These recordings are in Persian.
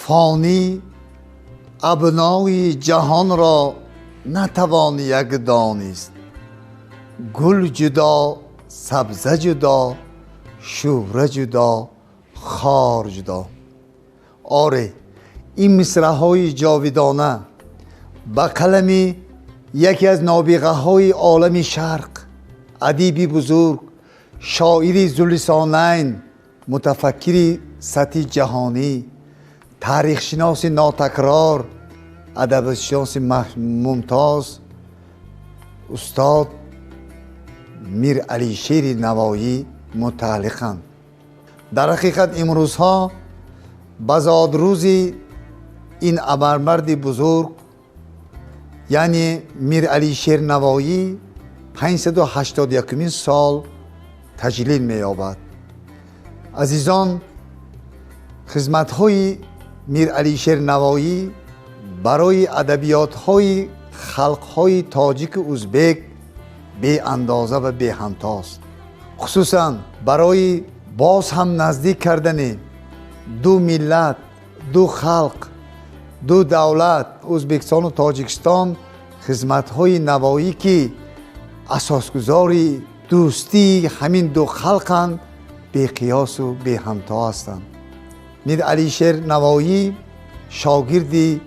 فانی ابنای جهان را نتوان یک دانست. گل جدا، سبزه جدا، شوره جدا، خار جدا. آره، این مصرع‌های جاودانه به قلم یکی از نابغه های عالم شرق، ادیبی بزرگ، شاعری ذواللسانین، متفکری سطحی جهانی، تاریخ شناس ناتکرار، ادب شناس ممتاز، استاد میر علی شیر نوایی متعلقند. در حقیقت امروزها به زادروز این ابرمرد بزرگ یعنی میر علی شیر نوایی 581 سال تجلیل می‌یابد. عزیزان، خدمت‌های میر علی شیر نوایی برای ادبیات‌های خلق‌های تاجیک و ازبک بی اندازه و بی همتاست. خصوصاً برای باز هم نزدیک کردن دو ملت، دو خلق، دو دولت، ازبکستان و تاجیکستان، خدمت‌های نوایی که اساسگذاری دوستی همین دو خلقند بی قیاس و بی همتا هستند. میر علی شیر نوایی شاگرد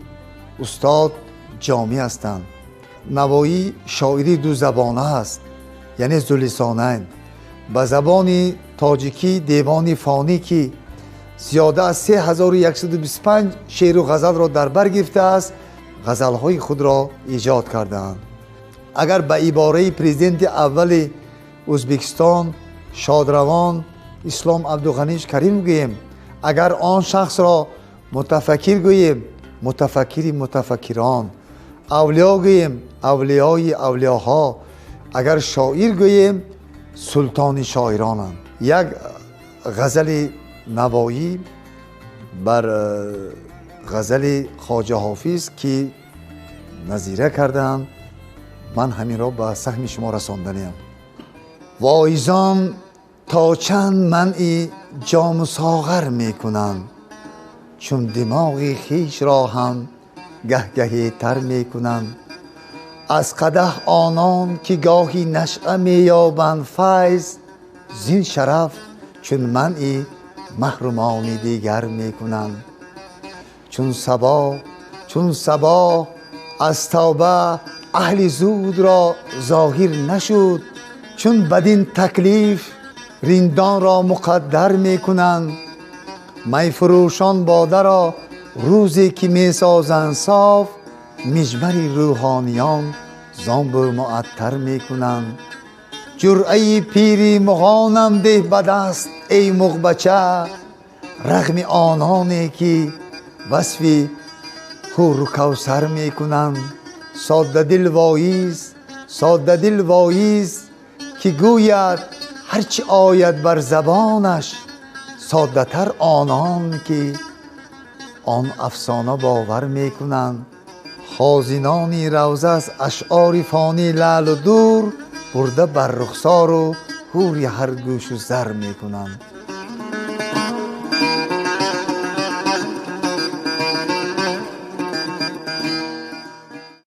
استاد جامی هستند. نوایی شاعری دو زبانه است، یعنی ذواللسانین. به زبان تاجیکی دیوان فانی که زیاده از 3125 شعر و غزل را در بر گرفته است، غزل‌های خود را ایجاد کردند. اگر به عباره پرزیدنت اول ازبکستان شادروان اسلام عبدالغنی کریم گوییم، اگر آن شخص را متفکر گوییم، متفکری متفکران، اولیا گوییم، اولیای اولیاها، اگر شاعر گوییم، سلطان شاعرانند. یک غزل نوایی بر غزل خواجه حافظ که نظیره کردند، من همین را به سهم شما رساندنیم. واعظان تا چند منع جام ساغر میکنند، چون دماغ خویش را هم گهگهی تر میکنند. از قدح آنان که گاهی نشأه مییابند فیض، زین شرف چون منع محرومان دیگر میکنند. چون صبا از توبه اهل زود را ظاهر نشد، چون بدین تکلیف رندان را مقدر میکنند. می فروشان باده را روزی که میسازند صاف، مجمر روحانیان زانبو معطر میکنند. جرعه پیری مغانم ده به دست ای مغبچه، رغم آنانی که وصف حور و کوثر میکنند. ساده دل واییز که گوید هرچی آید بر زبانش، ساده تر آنان که آن افسانه باور میکنند. خازنانی روضه از اشعار فانی لعل و دور، برده بر رخسار و حوری هر گوش و زر میکنند.